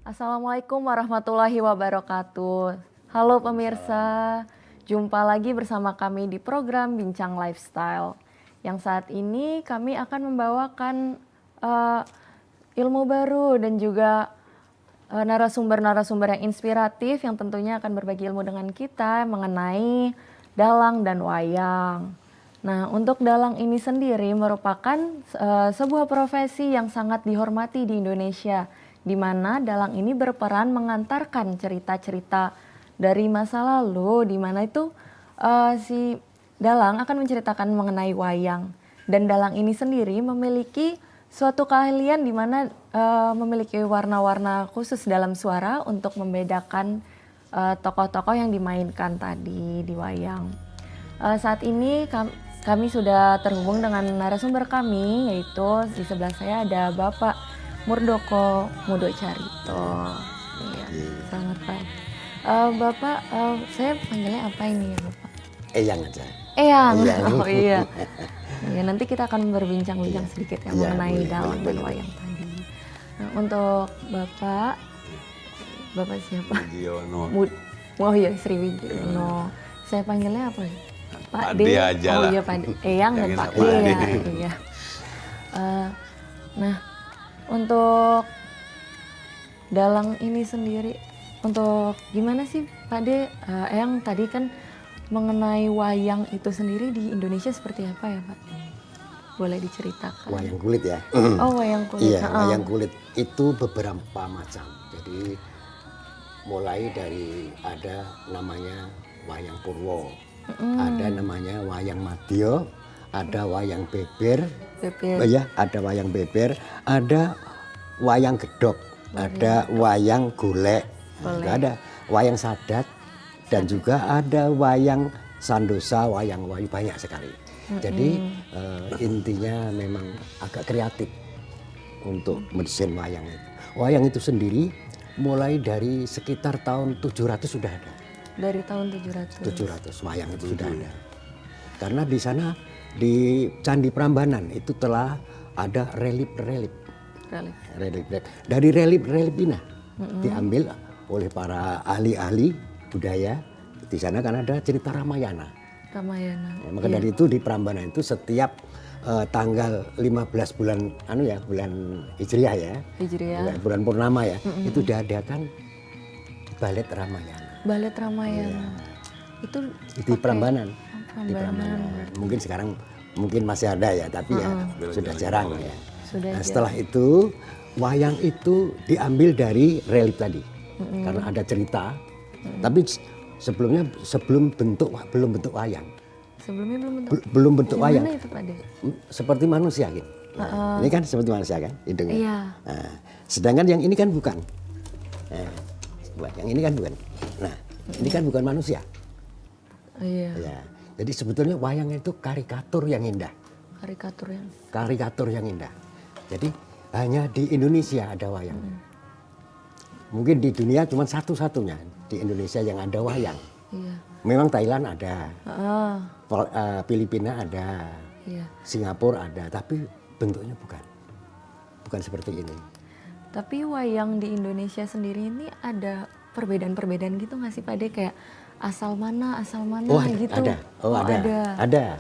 Assalamualaikum warahmatullahi wabarakatuh. Halo pemirsa, jumpa lagi bersama kami di program Bincang Lifestyle. Yang saat ini kami akan membawakan ilmu baru dan juga narasumber-narasumber yang inspiratif yang tentunya akan berbagi ilmu dengan kita mengenai dalang dan wayang. Nah, untuk dalang ini sendiri merupakan sebuah profesi yang sangat dihormati di Indonesia, di mana dalang ini berperan mengantarkan cerita-cerita dari masa lalu, di mana itu si dalang akan menceritakan mengenai wayang. Dan dalang ini sendiri memiliki suatu keahlian di mana memiliki warna-warna khusus dalam suara untuk membedakan tokoh-tokoh yang dimainkan tadi di wayang. Saat ini kami sudah terhubung dengan narasumber kami, yaitu di sebelah saya ada Bapak Murdoko Mudocarito. Iya, selamat pagi. Bapak, saya panggilnya apa ini ya Bapak? Eyang aja. Eyang. Oh iya. Ya, nanti kita akan berbincang-bincang sedikit ya mengenai dalang dan wayang tadi. Nah, untuk Bapak siapa? Widiono. Oh iya, Sri Widiono. Saya panggilnya apa ya? Pak D. aja Oh lah. iya, Pak D. Eyang dan Pak D. Ya. Iya. Nah, untuk dalang ini sendiri, untuk gimana sih Pak D? Eyang tadi kan mengenai wayang itu sendiri di Indonesia seperti apa ya Pak? Boleh diceritakan? Wayang kulit ya. Oh, wayang kulit. Iya, wayang kulit itu beberapa macam. Jadi mulai dari ada namanya wayang Purwo, ada namanya wayang Madya, ada wayang beber, ya, ada wayang beber, ada wayang gedok, ada wayang golek, ada wayang sadat, dan juga ada wayang sandosa, wayang wayu, banyak sekali. Jadi intinya memang agak kreatif untuk mendesain wayang itu. Wayang itu sendiri mulai dari sekitar tahun 700 sudah ada. Dari tahun 700. 700 wayang itu sudah ada. Karena di sana di Candi Prambanan itu telah ada relief. Dari relief ini diambil oleh para ahli-ahli budaya. Di sana kan ada cerita Ramayana. Ya, maka dari itu di Prambanan itu setiap tanggal 15 bulan bulan Hijriah ya. Bulan purnama ya. Itu diadakan balet Ramayana. Balet Ramayana. Ya. Itu di Prambanan. Di Prambanan. Mungkin sekarang masih ada ya, tapi ya sudah jarang ya. Nah, setelah itu wayang itu diambil dari relief tadi. Karena ada cerita. Tapi belum bentuk wayang. Sebelumnya belum bentuk wayang. Gimana itu Pak De? Seperti manusia gitu. Nah, ini kan seperti manusia kan hidungnya. Iya. Nah, sedangkan yang ini kan bukan. Yang ini kan bukan. Nah, ini kan bukan manusia. Iya. Ya. Jadi sebetulnya wayang itu karikatur yang indah. Karikatur yang indah. Jadi hanya di Indonesia ada wayang. Mungkin di dunia cuma satu-satunya di Indonesia yang ada wayang. Iya. Memang Thailand ada, Filipina ada, Singapura ada, tapi bentuknya bukan seperti ini. Tapi wayang di Indonesia sendiri ini ada perbedaan-perbedaan gitu nggak sih Pak De? Kayak asal mana gitu? Ada.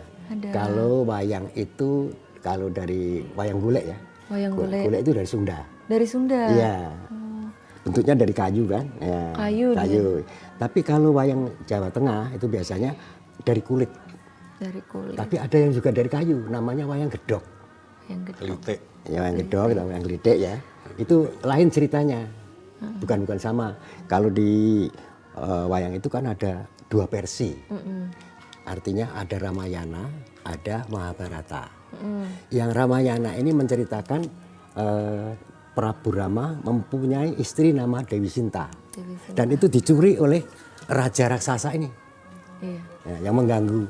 Kalau wayang itu, kalau dari wayang golek ya. Wayang golek. Golek itu dari Sunda. Dari Sunda? Iya. Bentuknya dari kayu kan? Ya, kayu. Tapi kalau wayang Jawa Tengah itu biasanya dari kulit. Dari kulit. Tapi ada yang juga dari kayu, namanya wayang gedok. Gelitik. Ya, wayang gedok, wayang gelitik ya. Itu lain ceritanya. Bukan sama. Kalau di wayang itu kan ada dua versi. Artinya ada Ramayana, ada Mahabharata. Yang Ramayana ini menceritakan Prabu Rama mempunyai istri nama Dewi Sinta. Dan itu dicuri oleh raja raksasa ini. Iya. Ya, yang mengganggu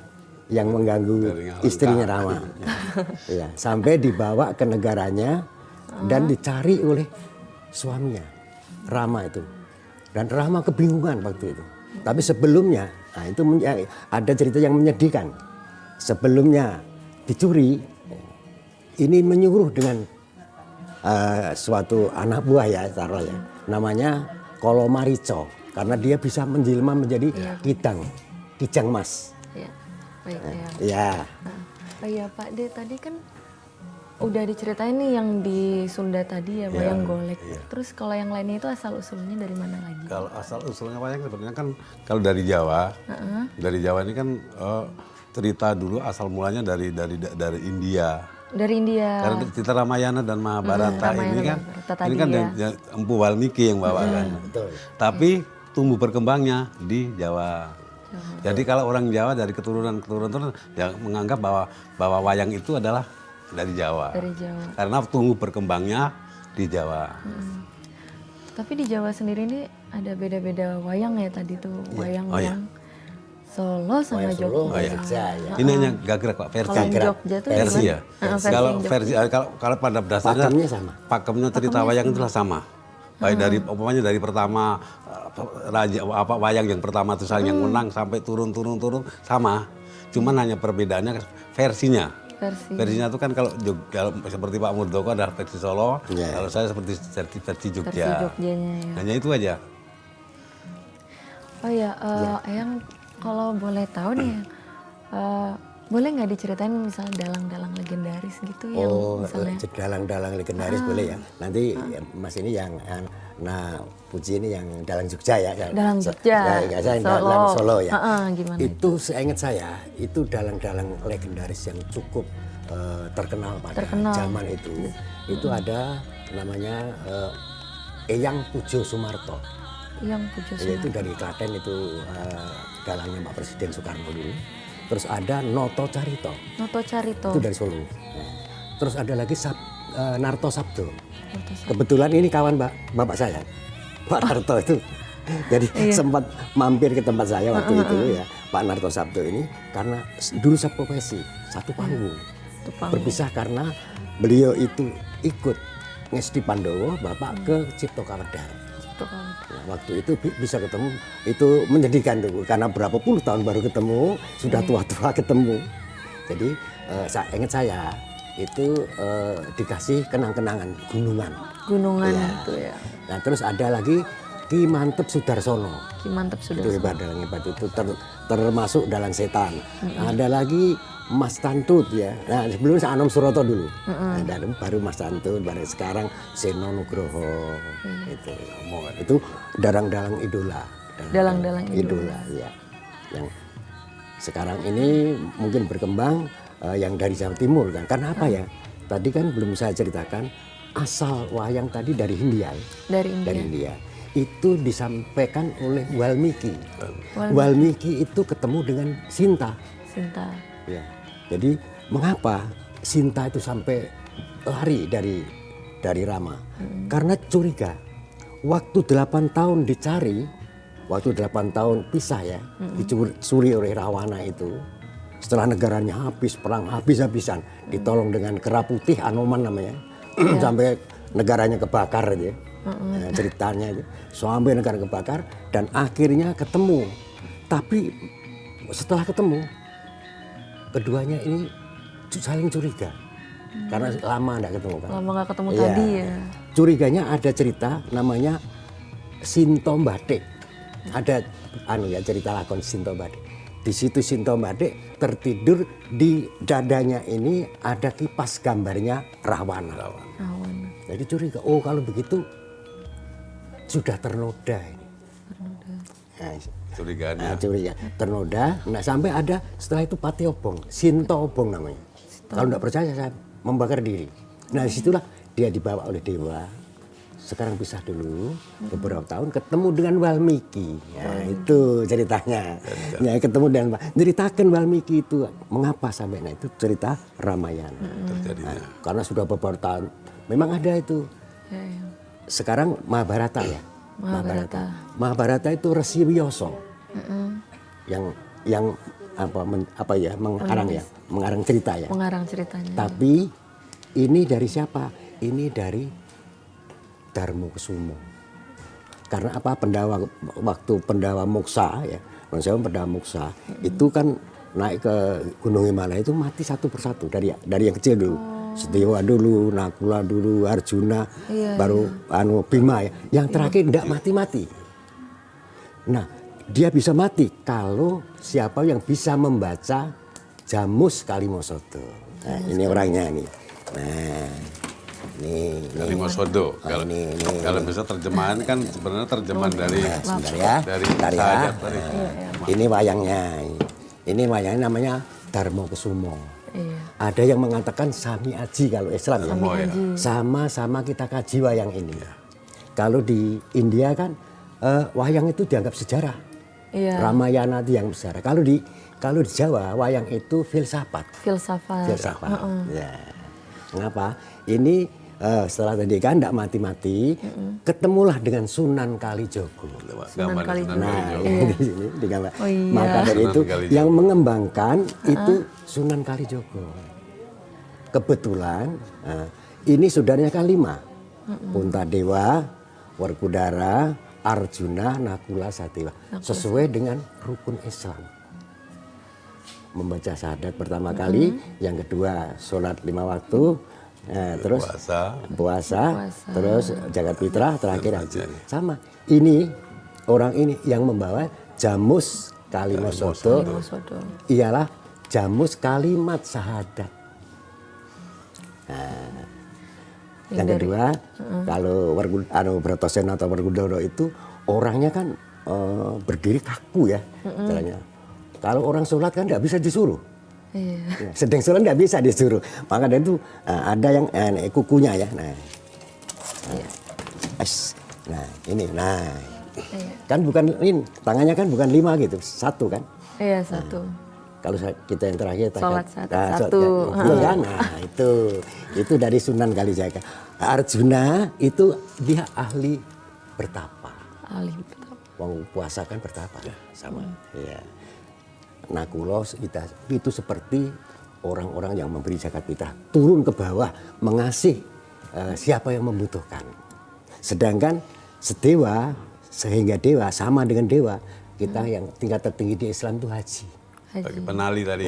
yang mengganggu istrinya Rama. Ya, sampai dibawa ke negaranya dan dicari oleh suaminya, Rama itu. Dan Rama kebingungan waktu itu. Tapi sebelumnya, nah itu ada cerita yang menyedihkan. Sebelumnya dicuri, ini menyuruh dengan suatu anak buah ya, taruh ya, namanya Kolomarico, karena dia bisa menjelma menjadi kijang mas. Ya, baik ya. Ya. Nah, oh iya Pak De, tadi kan udah diceritain nih yang di Sunda tadi ya, wayang golek. Terus kalau yang lainnya itu asal usulnya dari mana lagi? Kalau asal usulnya wayang sebenarnya kan kalau dari Jawa, dari Jawa ini kan cerita dulu asal mulanya dari India. Dari India. Karena cerita Ramayana dan Mahabharata ini kan ya. Empu Walmiki yang bawakan. Tapi tumbuh berkembangnya di Jawa. Jadi kalau orang Jawa dari keturunan yang menganggap bahwa wayang itu adalah dari Jawa. Dari Jawa. Karena tumbuh berkembangnya di Jawa. Tapi di Jawa sendiri ini ada beda-beda wayang ya tadi tuh, wayang yang Solo sama Jogja. Ini hanya gagrag Pak, versi. Kalau Jogja tuh versi ya. versi Kalau pada dasarnya Pakemnya sama. Pakemnya cerita wayang itulah sama. Baik dari dari pertama raja wayang yang pertama itu yang menang sampai turun sama. Cuman hanya perbedaannya versinya. Versinya itu kan kalau seperti Pak Muldoko adalah versi Solo, kalau saya seperti versi Jogja. Versi Jogjanya ya. Hanya itu aja. Oh ya, Eyang kalau boleh tahu nih, boleh nggak diceritain misalnya dalang-dalang legendaris gitu yang misalnya? Dalang-dalang legendaris boleh ya. Nanti Mas ini yang Puji ini yang dalang Jogja ya. Dalang Jogja, saya dalang Solo ya. Gimana itu seingat saya, itu dalang-dalang legendaris yang cukup terkenal pada zaman itu. Itu ada namanya Eyang Pujo Sumarto. Yang Pujo Sumarto. Itu dari Klaten, itu dalangnya Pak Presiden Soekarno dulu. Terus ada Noto Carito. Noto Carito. Itu dari Solo. Terus ada lagi Narto Sabdo. Kebetulan ini kawan bapak saya, Pak Narto itu. Jadi sempat mampir ke tempat saya waktu itu ya, Pak Narto Sabdo ini, karena dulu seprofesi, satu panggung. Berpisah karena beliau itu ikut Ngesti Pandowo, bapak ke Cipto Kawedar. Nah, waktu itu bisa ketemu, itu menyedihkan tuh, karena berapa puluh tahun baru ketemu, sudah tua-tua ketemu. Jadi ingat saya itu dikasih kenang-kenangan gunungan. Gunungan itu ya. Nah terus ada lagi Ki Mantep Sudarsono. Ki Mantep Itu Sudarsono. dalang hebat itu termasuk dalang setan. Ada lagi Mas Tantut ya. Nah sebelum Anom Suroto dulu. Nah, dan baru Mas Tantut, baru sekarang Seno Nugroho. Itu dalang-dalang idola. Dalang-dalang idola ya. Yang sekarang ini mungkin berkembang yang dari Jawa Timur kan. Karena apa ya? Tadi kan belum saya ceritakan asal wayang tadi dari India. Dari India. Itu disampaikan oleh Walmiki. Walmiki itu ketemu dengan Sinta. Ya. Jadi mengapa Sinta itu sampai lari dari Rama? Karena curiga. Waktu 8 tahun dicari, waktu 8 tahun pisah ya, dicuri oleh Rawana itu. Setelah negaranya habis, perang habis-habisan, ditolong dengan Kera Putih, Anoman namanya, sampai negaranya kebakar aja. Nah, ceritanya itu sampai negara kebakar dan akhirnya ketemu. Tapi setelah ketemu, keduanya ini saling curiga karena lama tidak ketemu kan. Lama nggak ketemu tadi ya. Curiganya ada cerita namanya Sinto Batik. Ada cerita lakon Sinto Batik. Di situ Sinto Batik tertidur, di dadanya ini ada kipas gambarnya Rahwana. Jadi curiga, oh kalau begitu sudah ternoda ini. Curiganya. Curiga, ternoda. Nah sampai ada setelah itu Pati Obong, Sinto Obong namanya. Kalau tidak percaya saya membakar diri. Nah disitulah dia dibawa oleh dewa. Sekarang pisah dulu beberapa tahun, ketemu dengan Walmiki. Nah, itu ceritanya. Ya, ketemu dengan ceritakan Walmiki itu mengapa sampai itu cerita Ramayana. Nah, karena sudah beberapa tahun memang ada itu. Sekarang Mahabharata ya. Mahabharata itu Resi Wiyoso yang yang mengarang cerita ya. Mengarang ceritanya. Tapi ini dari siapa? Ini dari Darmokusumo. Karena apa? Waktu Pendawa Moksa ya, maksudnya Pendawa Moksa itu kan naik ke Gunung Himalaya itu mati satu persatu dari yang kecil dulu. Setiawa dulu, Nakula dulu, Arjuna, baru Bima ya. Yang terakhir tidak mati-mati. Nah, dia bisa mati kalau siapa yang bisa membaca Jamus Kalimosodo. Nah, ini orangnya nih. Nah, ini Kalimosodo. Kalau bisa terjemahan kan sebenarnya terjemahan dari sahadat tadi. Ini wayangnya. Ini wayangnya namanya Darmokusumo. Iya. Ada yang mengatakan Sami Aji kalau Islam ya. Sama-sama kita kaji wayang ini. Kalau di India kan wayang itu dianggap sejarah. Iya. Ramayana itu yang sejarah. Kalau di Jawa wayang itu filsafat. Filsafat. Ya. Mengapa? Ini setelah tadi kan tidak mati-mati, ketemulah dengan Sunan Kalijogo. Sunan Kalijogo. Nah, di sini di gambar. Oh, iya. Maka dari Sunan itu Kalijogo. yang mengembangkan itu Sunan Kalijogo. Kebetulan ini saudaranya kan 5. Puntadewa, Werkudara, Arjuna, Nakula, Sadewa. Sesuai dengan rukun Islam. Membaca syahadat pertama kali, yang kedua sholat 5 waktu, terus puasa, terus jagat fitrah, terakhir haji. Sama. Ini orang ini yang membawa Jamus Kalimosodo ialah Jamus kalimat syahadat. Nah, yang kedua, kalau Bratasena atau Werkudara itu orangnya kan berdiri kaku ya, caranya. Kalau orang sholat kan nggak bisa disuruh. Iya. Sedang sholat nggak bisa disuruh. Maka dari itu ada yang kukunya ya. Nah, ini, kan bukan ini tangannya kan bukan 5 gitu, 1 kan? Iya, 1. Kalau kita yang terakhir sholat satu. Kan? Nah, itu dari Sunan Kalijaga. Arjuna itu dia ahli bertapa. Ahli bertapa. Wong puasa kan bertapa sama. Iya. Nakula itu seperti orang-orang yang memberi zakat fitrah, turun ke bawah mengasih siapa yang membutuhkan. Sedangkan sedewa sehingga dewa sama dengan dewa, kita yang tingkat tertinggi di Islam itu haji. Sebagai penali tadi,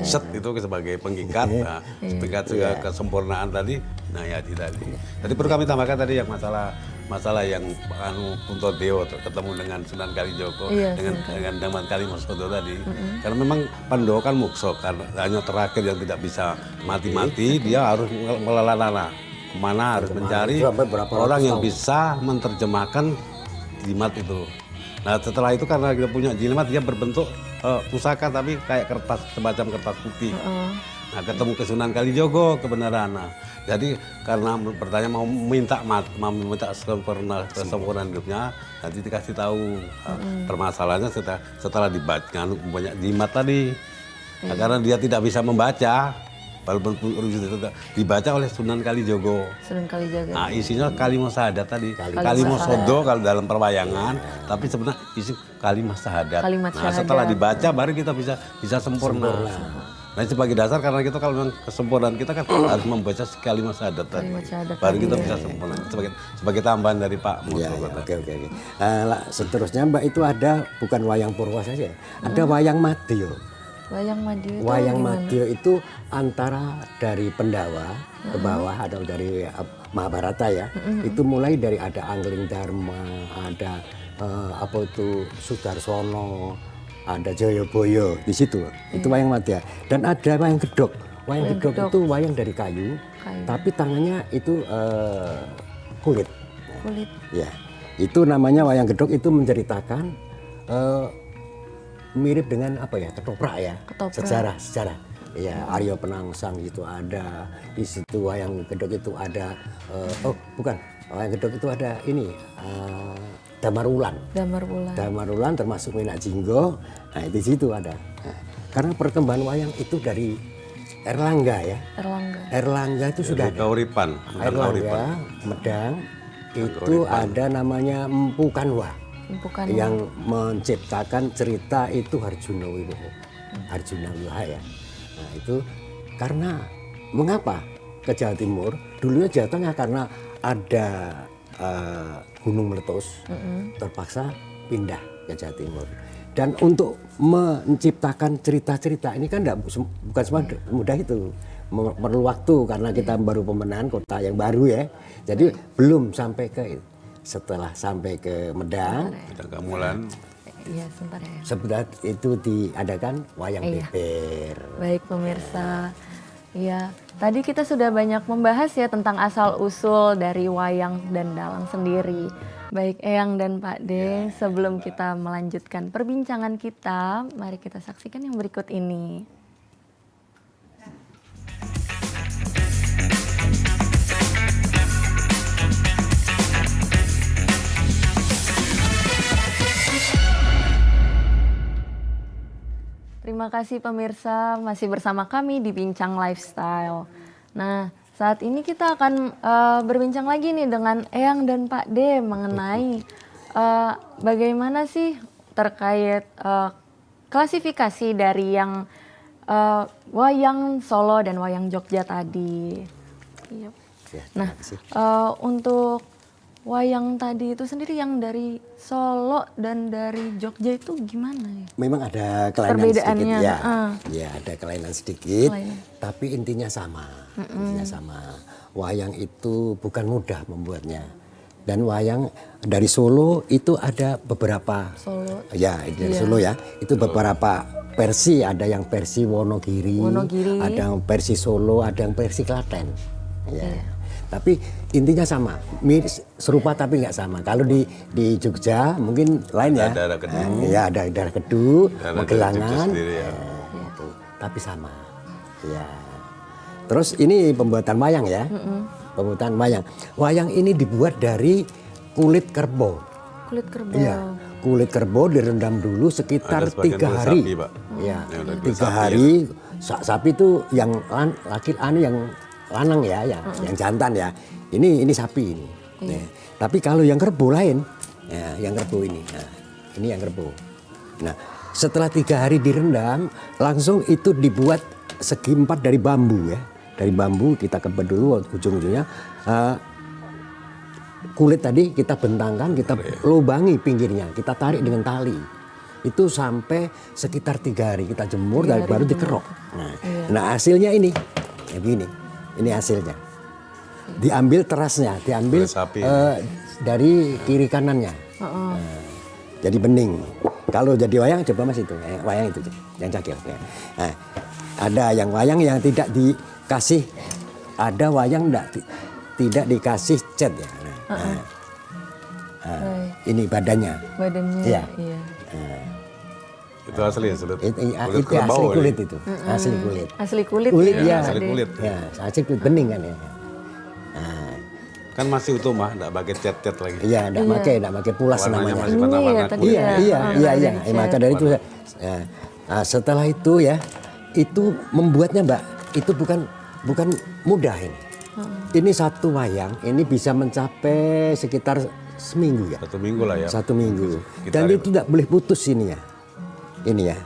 set itu sebagai pengikat, tingkat kesempurnaan tadi, nah ya tadi. Tadi perlu kami tambahkan tadi yang masalah yang Puntadewa ketemu dengan Sunan Kalijogo, dengan Daman Kalimosodo tadi. Karena memang Pandawa kan mukso, karena hanya terakhir yang tidak bisa mati-mati, dia harus melalana kemana harus mencari orang yang bisa menerjemahkan jimat itu. Nah setelah itu karena dia punya jimat, dia berbentuk pusaka tapi kayak kertas, semacam kertas putih. Nah ketemu ke Sunan Kalijogo kebenaran. Nah, jadi karena bertanya mau minta kesempurnaan hidupnya, nanti dikasih tahu permasalahannya setelah dibaca banyak jimat tadi. Nah, karena dia tidak bisa membaca, walaupun dibaca oleh Sunan Kalijogo. Sunan Kalijogo. Nah isinya kalimat syahadat tadi. Kalimat sodo kalau dalam perwayangan, tapi sebenarnya isi kalimat syahadat. Nah setelah dibaca baru kita bisa sempurna. Nah sebagai dasar karena kita kalau memang kesempurnaan kita kan harus membaca kalimat syahadat tadi. Baru kita bisa sempurna. Sebagai tambahan dari Pak Moto. Oke. Seterusnya Mbak itu ada bukan wayang Purwa saja, ada wayang Madya. Wayang Madya itu antara dari Pendawa ke bawah atau dari Mahabharata ya. Itu mulai dari ada Angling Dharma, ada Sudarsono, ada Jayabaya di situ. Itu wayang Madya. Dan ada wayang Gedhog. Wayang Gedhog itu wayang dari kayu. Tapi tangannya itu kulit. Ya. Itu namanya wayang Gedhog, itu menceritakan mirip dengan ketoprak ya. Sejarah. Ya, Arya Penangsang itu ada di situ, wayang Gedhog itu ada wayang Gedhog itu ada ini Damar Wulan termasuk Minak Jinggo. Nah, di situ ada. Nah, karena perkembangan wayang itu dari Erlangga ya. Erlangga itu sudah ada. Kauripan. Erlangga, Medang itu ada namanya Empu Kanwa. Bukan yang menciptakan cerita itu Harjuna Wiwaha. Harjuna Wiwaha ya. Nah itu karena mengapa ke Jawa Timur? Dulunya Jawa Tengah karena ada Gunung Meletus, terpaksa pindah ke Jawa Timur. Dan untuk menciptakan cerita-cerita ini kan bukan semudah itu, perlu waktu karena kita baru pembenahan kota yang baru ya. Jadi belum sampai ke setelah sampai ke Medang, Gamulan. Iya, sebentar ya. sebentar itu diadakan wayang beber. Baik pemirsa, ya tadi kita sudah banyak membahas ya tentang asal usul dari wayang dan dalang sendiri. Baik Eyang dan Pak D, sebelum kita melanjutkan perbincangan kita, mari kita saksikan yang berikut ini. Terima kasih pemirsa, masih bersama kami di Bincang Lifestyle. Nah, saat ini kita akan berbincang lagi nih dengan Eyang dan Pak D mengenai bagaimana sih terkait klasifikasi dari yang wayang Solo dan wayang Jogja tadi. Iya. Ya, Nah, terima kasih. untuk wayang tadi itu sendiri yang dari Solo dan dari Jogja itu gimana ya? Memang ada kelainan sedikit Perbedaannya, ya. Ya, ada kelainan sedikit, Kelainan. tapi intinya sama. Intinya sama. Wayang itu bukan mudah membuatnya. Dan wayang dari Solo itu ada beberapa. Solo. Ya, dari Solo ya. Itu beberapa versi, ada yang versi Wonogiri, ada yang versi Solo, ada yang versi Klaten. Ya. Tapi intinya sama, serupa tapi nggak sama. Kalau di Jogja mungkin lain ya. Ada Kedu. Ya, ada daerah Kedu, Ada Magelangan. Jogja sendiri ya. Gitu. Tapi sama. Ya. Terus ini pembuatan wayang ya. Pembuatan wayang. Wayang ini dibuat dari kulit kerbau. Kulit kerbau. Iya. Kulit kerbau direndam dulu sekitar Ada sebagian 3 kulit hari. sapi, Pak. Ya, Ya, udah kulit 3 sapi, hari. Sapi itu yang laki yang lanang ya, yang jantan ya. Ini sapi ini. Ya. Tapi kalau yang kerbau lain, ya, yang kerbau ini. Nah, ini yang kerbau. Nah, setelah 3 hari direndam, langsung itu dibuat segi 4 dari bambu ya. Dari bambu kita kebet dulu ujung-ujungnya. Kulit tadi kita bentangkan, kita lubangi pinggirnya, kita tarik dengan tali. Itu sampai sekitar 3 hari kita jemur dan baru dikerok. Nah, hasilnya ini, ya begini. Ini hasilnya. Diambil terasnya, diambil Kulit sapi. dari kiri kanannya. Nah, jadi bening. Kalau jadi wayang coba Mas itu, wayang itu yang cakil. Ya. Nah, ada yang wayang yang tidak dikasih, ada wayang tidak dikasih cat ya. Ini badannya. Badannya, Iya. iya. Itu asli ya, Sulit? Itu kerbau asli ini. kulit itu, asli kulit. Asli kulit, Kulit ya. ya, asli kulit. Ya, asli kulit bening kan ya. Nah, Kan masih utuh mah, enggak pakai cat-cat lagi. iya, enggak pakai pulas Warnanya namanya. masih Ini warna-warna ya tadi kulit. ya. Iya. Maka dari itu, ya. Nah, setelah itu ya, itu membuatnya Mbak, itu bukan mudah ini. Ini satu wayang, ini bisa mencapai sekitar seminggu ya. 1 minggu lah ya. 1 minggu. Kita Dan itu tidak boleh putus ini ya. Ini ya.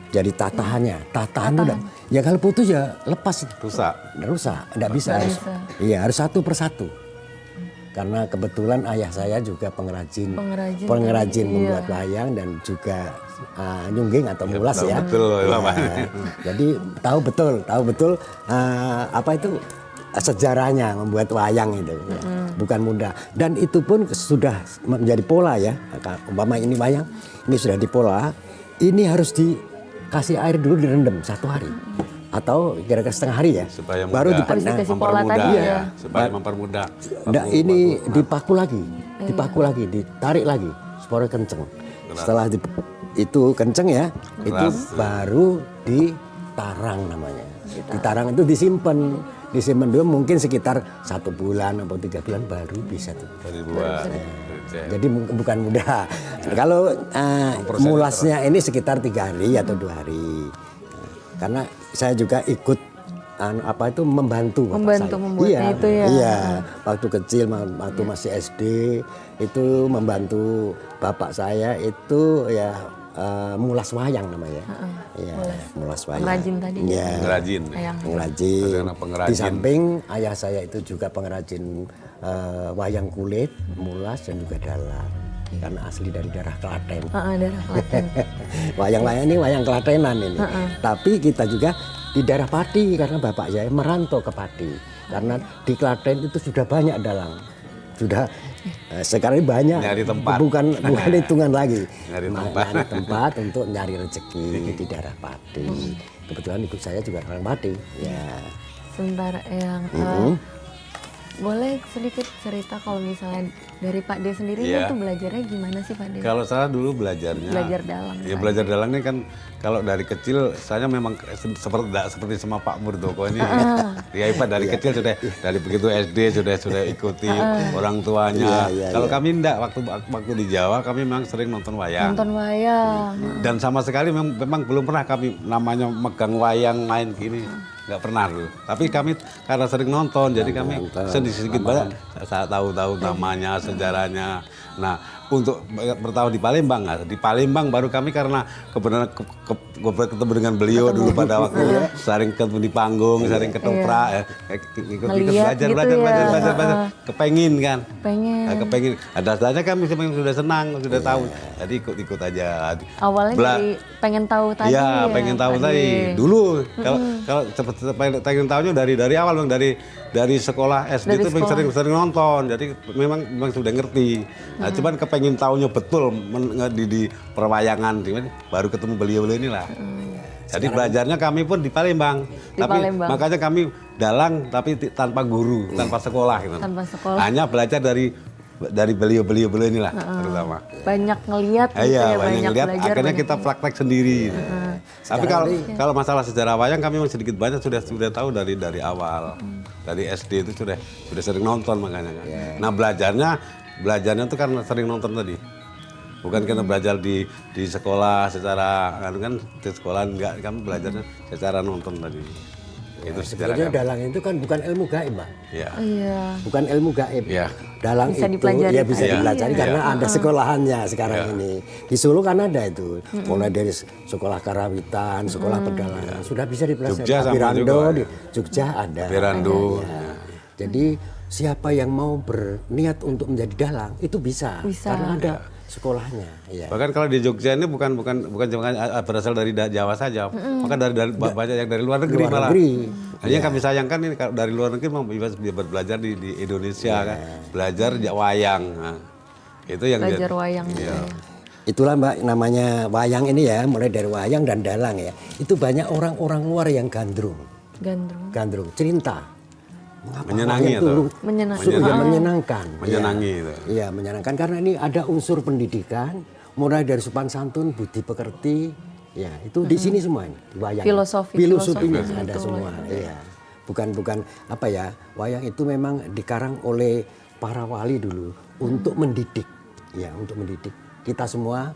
Jadi tatahannya udah. Ya kalau putus ya lepas. Rusak. Rusak, enggak bisa. Iya, harus satu persatu. Karena kebetulan ayah saya juga pengrajin membuat wayang dan juga nyungging atau mulas tahu ya. betul, Bapak. Jadi tahu betul apa itu sejarahnya membuat wayang itu. Ya. Bukan mudah. Dan itu pun sudah menjadi pola ya. Umpama ini wayang, ini sudah dipola, ini harus dikasih air dulu direndam 1 hari. Atau kira-kira setengah hari ya. Supaya baru mudah, Harus dikasih pola mempermudah tadi ya. Supaya mempermudah. Nah, ini dipaku lagi, ditarik lagi supaya kenceng. Setelah itu kenceng ya, itu baru ditarang namanya. Ditarang itu disimpan dulu mungkin sekitar 1 bulan atau 3 bulan baru bisa tuh. Dari buat. Jadi bukan mudah. Kalau mulasnya ini sekitar 3 hari atau 2 hari. Karena saya juga ikut apa itu membantu bapak Membantu saya. membuatnya Iya, itu ya. Iya, waktu kecil waktu masih SD itu membantu bapak saya itu ya mulas wayang namanya. Iya, mulas wayang. Pengrajin tadi. Iya. Pengrajin. Ayang. Pengrajin. Karena pengrajin. Di samping ayah saya itu juga pengrajin wayang kulit, mulas dan juga dalang. Karena asli dari daerah Klaten. Daerah Klaten. Wayang-wayang ini wayang Klatenan ini. Tapi kita juga di daerah Pati karena bapak saya merantau ke Pati. Karena di Klaten itu sudah banyak dalang. Sudah sekarang ini banyak. Nyari tempat. Bukan hitungan lagi. Nyari tempat. Nyari tempat untuk nyari rezeki di daerah Pati. Kebetulan ibu saya juga orang Pati. Ya. Sebentar yang boleh sedikit cerita kalau misalnya dari Pak D sendiri Iya. itu belajarnya gimana sih Pak D? Kalau saya dulu belajarnya. Belajar dalang. Ya belajar dalang ini kan kalau dari kecil saya memang seperti sama Pak Murdoko ini. Ya Pak dari kecil sudah dari begitu SD sudah ikuti orang tuanya. Kalau kami enggak waktu di Jawa kami memang sering nonton wayang. Nonton wayang. Dan sama sekali memang belum pernah kami namanya megang wayang main gini. Nggak pernah dulu. Tapi kami karena sering nonton jadi kami sedikit banyak saya tahu namanya, sejarahnya. Nah, untuk bertahun di Palembang, di Palembang baru kami karena kebenaran ketemu dengan beliau dulu pada waktu sering ketemu di panggung, sering ketoprak, ikut Ngeliat belajar, kepengin kan. Pengen. Nah, kepengin. Ada saja kami sudah senang, sudah tahu. Jadi ikut aja. Awalnya dari pengen tahu tadi. Iya, pengen tahu Pak D. tadi. Dulu kalau pengen tahunya dari awal Bang, dari sekolah SD Dari itu sekolah. sering nonton. Jadi memang sudah ngerti. Nah, cuman kepengin tahunya betul di perwayangan baru ketemu beliau inilah. Jadi belajarnya kami pun di Palembang. Di Tapi Palembang. makanya kami dalang tapi tanpa guru, tanpa sekolah gitu. Tanpa sekolah. Hanya belajar dari beliau inilah terutama. Banyak ngeliat gitu Iya, ya, banyak lihat. belajar. Akhirnya banyak kita praktek sendiri. Tapi kalau masalah sejarah wayang kami memang sedikit banyak sudah tahu dari awal. Dari SD itu sudah sering nonton makanya kan. Nah belajarnya itu karena sering nonton tadi. Bukan karena belajar di sekolah secara kan di sekolah enggak, kami belajarnya secara nonton tadi. Itu sejarah Sebenarnya kami. dalang itu kan bukan ilmu gaib, Pak. Iya. Iya. Bukan ilmu gaib. Iya. Dalang Bisa itu dipelajari ya bisa kan? dipelajari Iya. karena ada sekolahannya sekarang Iya. ini. Di Solo kan ada itu. Mulai dari sekolah karawitan, sekolah pedalangan sudah bisa dipelajari. Jogja sama Pirando juga, di Jogja ada. Pirando. Ya. Jadi siapa yang mau berniat untuk menjadi dalang itu bisa. Bisa. Karena ada sekolahnya. Ya. Bahkan kalau di Jogja ini bukan cuma berasal dari Jawa saja, maka dari banyak yang dari luar negeri Luar malah. negeri. Hanya yang kami sayangkan ini kalau dari luar negeri mau belajar di Indonesia kan, belajar wayang. Nah, itu yang Belajar wayang. Iya. Itulah Mbak namanya wayang ini ya, mulai dari wayang dan dalang ya. Itu banyak orang-orang luar yang gandrung. Gandrung, cerita. Mengapa Menyenangi wayang itu atau? menyenangkan. Menyenangi Ya. itu. Iya, menyenangkan karena ini ada unsur pendidikan, mulai dari sopan santun, budi pekerti, ya itu di sini semua ini, di wayang. Filosofinya ada semua. Iya. Bukan apa ya, wayang itu memang dikarang oleh para wali dulu untuk mendidik, ya untuk mendidik kita semua.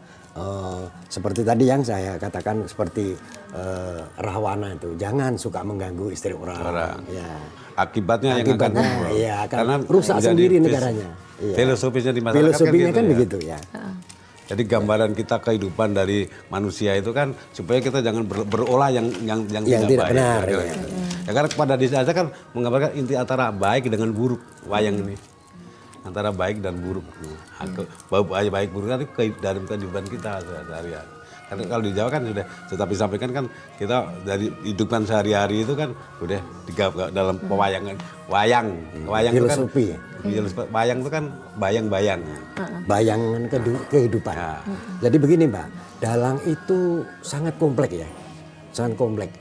Seperti tadi yang saya katakan seperti Rahwana itu, jangan suka mengganggu istri orang. Ya. Akibatnya yang akan ya akan karena rusak menjadi sendiri negaranya. Iya. Filosofisnya di masyarakat Filosofinya kan ya. begitu ya. Jadi gambaran kita kehidupan dari manusia itu kan supaya kita jangan berolah yang Yang tidak baik. benar, Ya, ya. Ya, karena pada diri saya kan menggambarkan inti antara baik dengan buruk wayang ini. Antara baik dan buruk. Baik buruk itu dari kehidupan kita sehari-hari. Karena kalau di Jawa kan sudah tetapi sampaikan kan kita dari hidupan sehari-hari itu kan udah dalam pewayangan wayang Filosofi. itu kan wayang itu kan bayang-bayang. Bayangan kehidupan. Ya. Jadi begini Mbak, dalang itu sangat kompleks ya. Sangat kompleks.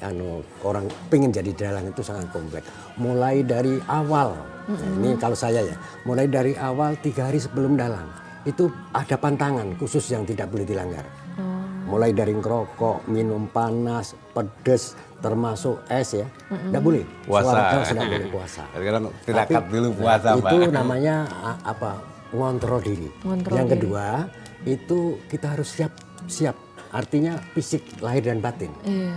Orang pengen jadi dalang itu sangat kompleks. Mulai dari awal, nah, ini kalau saya ya, mulai dari awal 3 hari sebelum dalang itu ada pantangan khusus yang tidak boleh dilanggar. Mulai dari ngerokok, minum panas, pedes, termasuk es ya, tidak boleh. Puasa. Suara keras tidak boleh puasa. Kadang-kadang tirakat dulu puasa, Mbak. Itu namanya ngontrol diri. Yang kedua itu kita harus siap. Artinya fisik lahir dan batin. Iya.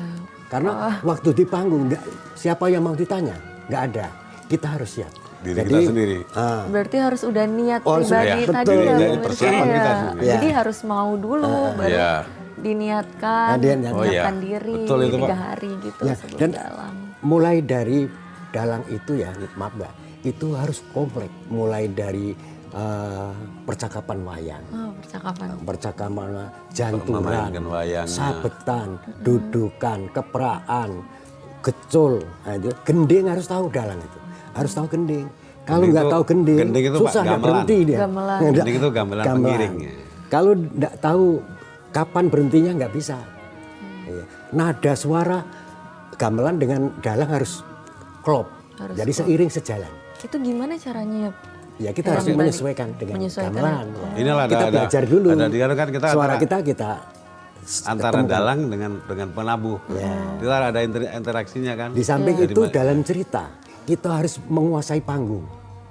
Karena waktu di panggung siapa yang mau ditanya? Nggak ada. Kita harus siap. Diri kita sendiri. Berarti harus udah niat harus pribadi betul, tadi ya. dari pemirsa persiapan ya. kita sendiri. Jadi harus mau dulu baru Iya. diniatkan, menyiapkan diri Betul itu, 3 Pak. hari gitu Ya, sebelum dan dalang. mulai dari dalang itu ya, maaf Mbak, itu harus komplek. Mulai dari percakapan wayang. Oh, percakapan. Percakapan janturan, Memainkan wayangnya. sabetan, dudukan, kepraan, gecul, nah, itu gending harus tahu dalang itu, harus tahu gending. Kalau nggak tahu gending itu, susah Pak, nggak berhenti dia. Gamelan. Gending itu gamelan pengiring. Kalau nggak tahu kapan berhentinya nggak bisa. Iya. Nada suara gamelan dengan dalang harus klop, Harus jadi seiring sejalan. Itu gimana caranya ya? Ya kita harus Tadi. menyesuaikan dengan Menyesuaikan. gamelan. Ya. Inilah kita belajar dulu. Ada di kan kita suara antara- kita antara dalang dengan penabuh. Kita ada interaksinya kan. Di samping Jadi itu dalam cerita kita harus menguasai panggung,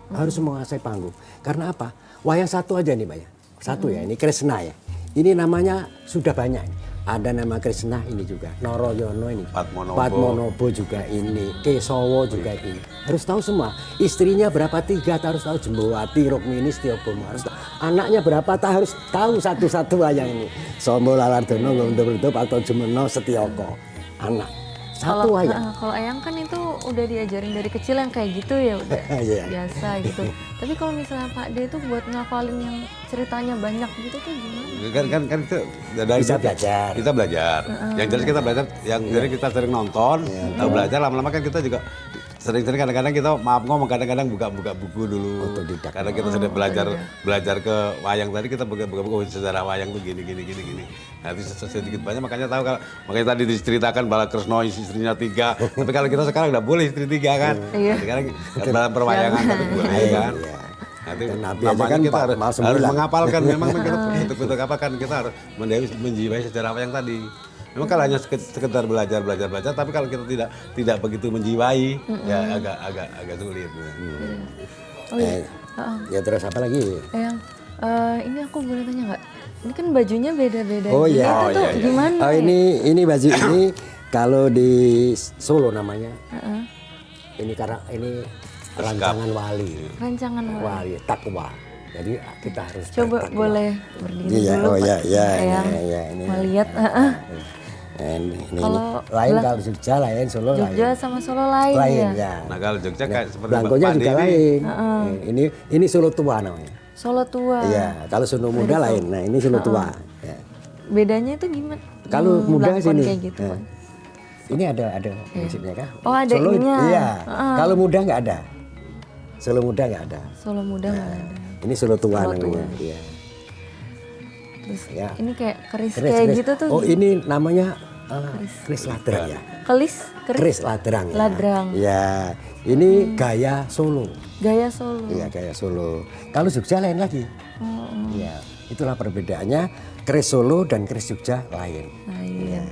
harus menguasai panggung. Karena apa? Wayang satu aja nih Mbak ya, satu ya. Ini Kresna ya. Ini namanya sudah banyak. Ada nama Kresna ini juga, Noroyono ini, Padmonobo juga ini, Kesowo juga ini. Harus tahu semua. Istrinya berapa 3, harus tahu Jembowati, Rukmini, Setyobomo. Harus tahu. Anaknya berapa harus tahu satu-satu wayang ini. Sombo Lalardono, Gondoberdup atau Jumeno Setyoko. Anak. Satu wayang. Kalau Eyang kan itu udah diajarin dari kecil yang kayak gitu ya udah Iya. biasa gitu. Tapi kalau misalnya Pak D itu buat ngafalin yang ceritanya banyak gitu tuh gimana? Kan itu dari Bisa belajar. Kita belajar. Yang jelas kita belajar, yang jadi kita sering nonton, kita belajar lama-lama kan kita juga sering-sering kadang-kadang kita maaf ngomong kadang-kadang buka buku dulu. Otodidak. Karena kita sudah belajar ke wayang tadi kita buka buku sejarah wayang tuh gini. Nah, itu sedikit banyak makanya tahu kalau makanya tadi diceritakan Balakresno istrinya 3. Tapi kalau kita sekarang udah boleh istri 3 kan. Iya. Sekarang dalam perwayangan tapi boleh kan. Iya. Nanti Dan Nabi aja namanya kan kita mau harus 9. menghafalkan memang kita bentuk apa kan kita harus menjiwai sejarah wayang tadi. Memang kalau hanya sekedar belajar, tapi kalau kita tidak begitu menjiwai, ya agak sulit. Oh iya. Ya terus apa lagi? Eyang, ini aku boleh tanya nggak? Ini kan bajunya beda-beda. Oh gini. iya. Itu tuh gimana? Oh ya? ini baju ini kalau di Solo namanya. Ini karena ini rancangan wali. Rancangan Wali takwa. Jadi kita harus Coba bertakwa. boleh berdiri Iya, dulu oh Pak. iya, iya, Eyang iya, ini. mau lihat. Ini Kalau lain kalau Jogja lain, Solo Jogja lain. sama Solo lain, Lain ya. ya. Nah kalau Jogja kayak seperti Belangkonya Pak juga Andi lain. Ini Solo tua namanya. Solo tua. Iya, kalau Solo muda lain. Nah, ini Solo tua. Ya. Bedanya itu gimana? Kalau muda belangkon sini. kayak gitu, Pak. Ini ada prinsipnya kah? Oh, ada Solo, ininya. Iya. Kalau muda nggak ada. Solo muda nggak ada. Solo muda nggak ada. Ini Solo tua Solo namanya. tua. Iya. Terus Ya. ini kayak keris Keris, kayak keris. gitu tuh. Oh, ini namanya keris ladrang ya. Keris Ladrang. Ya. Ladrang. Ya. Ini gaya Solo. Gaya Solo. Iya, gaya Solo. Kalau Jogja lain lagi. Iya. Itulah perbedaannya. Keris Solo dan keris Jogja lain. Lain.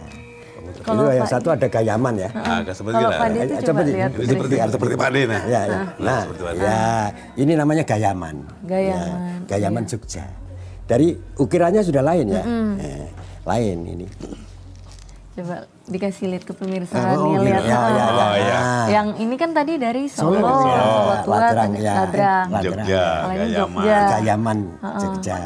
Kalau yang satu ada gayaman ya. agak seperti Kalau lah. Pak D itu coba lihat Ini seperti Pak Andi nah. Ya, ya. Nah, ya, ini namanya gayaman. Gayaman. Ya, gayaman Jogja. Dari ukirannya sudah lain ya. Lain ini. Coba dikasih lihat ke pemirsa Oh, nih, gini. lihat. Ya, ya, ya. Yang ini kan tadi dari Solo, Solo, ya. Solo tua, Ladrang, ya. Ladrang. Jogja, Kalau ini Gayaman. Jogja. Gayaman Jogja.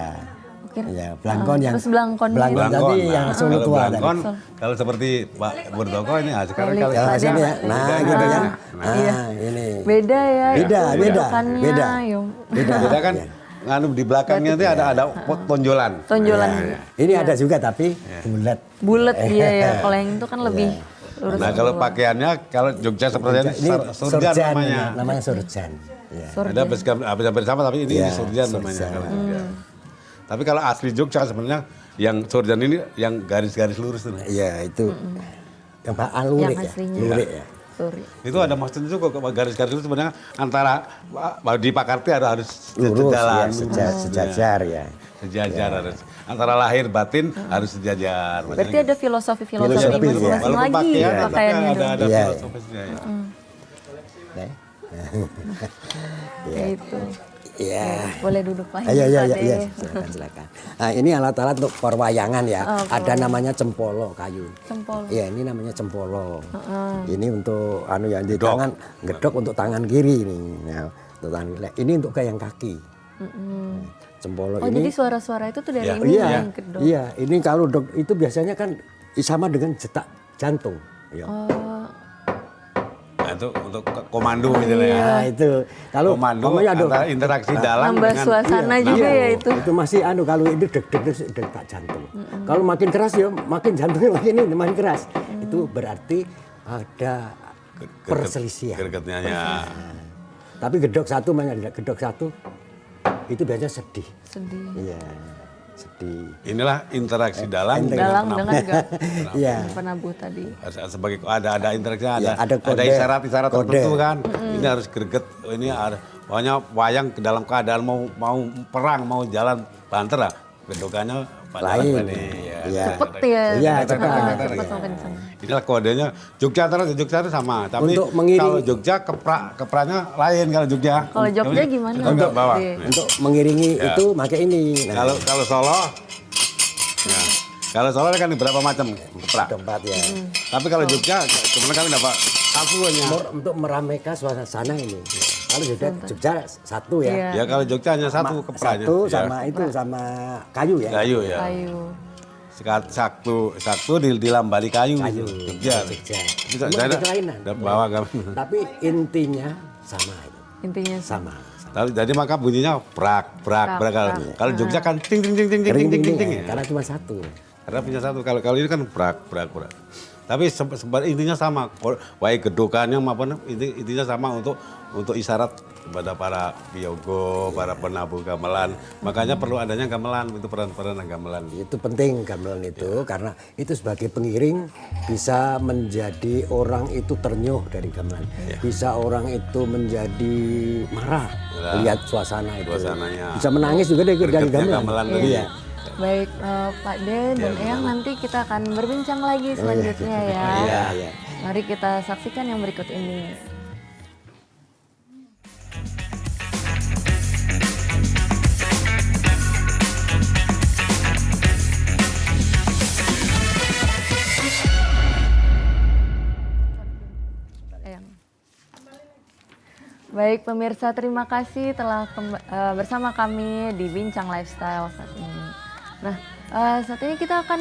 Oke. Ya, belangkon yang Terus belangkonnya belangkon itu. tadi yang Solo kalau tua tadi. belangkon, kalau seperti Pak Burdoko ini sekarang kalau Ya, sini ya. Nah, gitu ya. Nah, ini. Beda ya. Beda, itu beda, bentukannya, beda. ya. beda kan nganu di belakangnya itu ada tonjolan. Tonjolan Ini ada juga tapi bulat. bulat dia ya. Kalau yang itu kan lebih lurus. Nah kalau pakaiannya kalau Jogja seperti ini surjan namanya. Namanya surjan. Ya. Ada hampir sama tapi ini Ya, surjan namanya surjan. kalau Jogja. Tapi kalau asli Jogja sebenarnya yang surjan ini yang garis-garis lurus tuh. Iya, itu. Yang Pak Lurik Yang ya. aslinya. Lurik ya. Sorry. Itu ada maksudnya juga garis-garis itu sebenarnya antara di Pakarti harus Lurus sejalan, ya, sejajar ya. sejajar harus antara lahir batin harus sejajar. Berarti ada filosofi-filosofi Filosofi, masing-masing ya. Walaupun lagi pakaian tapi pakaiannya ada dong. Iya. filosofisnya ya. Nah, Kayak itu. Ya. Boleh duduk lagi, Iya, iya, Pak iya, iya. De. Silakan, silakan. Nah, ini alat-alat untuk perwayangan ya. Ada namanya cempolo kayu. Cempol. Iya, ini namanya cempolo. Ini untuk anu ya di tangan, gedok untuk tangan kiri ini. Ya, untuk tangan kiri. Ini untuk yang kaki. Cempolo Oh, ini. jadi suara-suara itu tuh dari ini Iya, yang kedok. iya. Ini kalau dok itu biasanya kan sama dengan detak jantung. Ya. Oh, Nah, itu untuk komando gitu ya. Nah, itu kalau Komando umpamanya ada antara interaksi dalam nambah dengan suasana Iya, juga iya. ya itu. Itu masih anu kalau itu deg-deg detak jantung. Kalau makin keras ya makin jantungnya makin keras. Itu berarti ada perselisihan. gregetnya ya. Tapi gedok satu itu biasanya sedih. sedih. Iya, sedih. Inilah interaksi dalam Dalam dengan dengan gak Iya. penabuh tadi. sebagai ada interaksi ada Ya, ada kode, isyarat-isyarat kode. tertentu kan. Ini harus greget. Ini ada pokoknya wayang dalam keadaan mau perang mau jalan banter lah. Gedokannya Lain. Ya. Iya. Cepet ya. Iya, cepet cepat. mau kenceng. Inilah kodenya. Jogja itu sama, tapi Untuk mengiring- kalau Jogja kepraknya lain kalau Jogja. Kalau Jogja gimana? Untuk bawah. De? Untuk mengiringi Ya. itu pakai ini. Nah, Kalau Solo, ya. Kalau Solo kan beberapa macam keprak. tempat ya. Tapi kalau Jogja, sebenarnya kami dapat satu hanya. Untuk meramaikan suasana ini. Kalau Jogja satu ya. Iya. Ya kalau Jogja hanya satu kepraknya. Satu Ya. sama itu sama kayu ya. Kayu ya. Kayu. Saktu di Lambali kayu. Kayu. Jogja. Jogja. Bisa Cuma ada kelainan. bawa kami. Tapi intinya sama itu. Intinya Sama. Jadi maka bunyinya brak. Kalau Jogja kan ting ting ting ting ting ting ting ting ting. Karena cuma satu. Karena punya satu. Kalau ini kan brak. Tapi intinya sama. Baik gedokannya maupun intinya sama untuk isyarat kepada para biyogo, para penabuh gamelan. Makanya perlu adanya gamelan, itu peran-peran gamelan. Itu penting gamelan itu karena itu sebagai pengiring bisa menjadi orang itu ternyuh dari gamelan. Bisa orang itu menjadi marah lihat suasana itu. Suasananya. Bisa menangis juga dari Gregetnya gamelan. tadi. Iya. baik Pak De dan Eyang nanti kita akan berbincang lagi selanjutnya ya. Iya, iya. Mari kita saksikan yang berikut ini. Eyang. Baik pemirsa, terima kasih telah bersama kami di Bincang Lifestyle saat ini. Nah, saat ini kita akan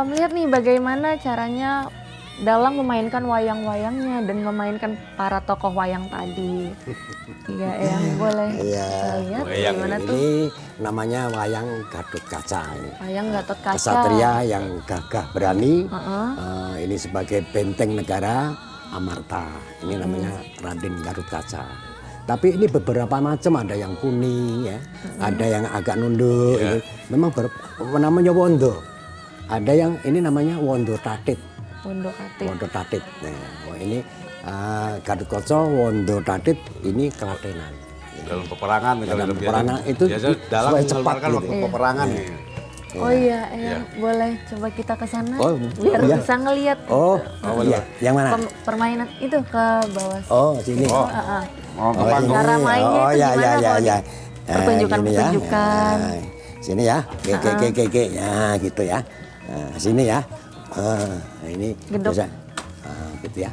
melihat nih bagaimana caranya dalam memainkan wayang-wayangnya dan memainkan para tokoh wayang tadi. Iya, Eyang boleh Iya. lihat Wayang gimana tuh Ini namanya wayang Gatut Kaca ini. wayang Gatot Kaca. Kesatria yang gagah berani. Heeh. Ini sebagai benteng negara Amarta. Ini namanya Raden Gatut Kaca. Tapi ini beberapa macam, ada yang kuning ya, ada yang agak nunduk. Iya. Memang namanya Wondo. Ada yang ini namanya Wondo Tatit. Wondo Katit. Wondo Tatit. Nah, ini Gatut Kaca, Wondo Tatit ini kelatenan. Dalam peperangan. Dalam peperangan itu biasanya dalam supaya cepat mengeluarkan gitu. waktu peperangan nih. Oh iya, Eyang boleh coba kita ke sana Oh, biar iya. bisa ngelihat Oh, iya. Yang mana? permainan itu ke bawah. Oh, sini. Heeh. Oh, ke panggung. Cara mainnya itu ya, gimana ya, kalau ya. pertunjukan-pertunjukan. Nah, sini ya, ke, ya, gitu ya. Nah, sini ya. Nah, ini Gedok. bisa. Gitu ya.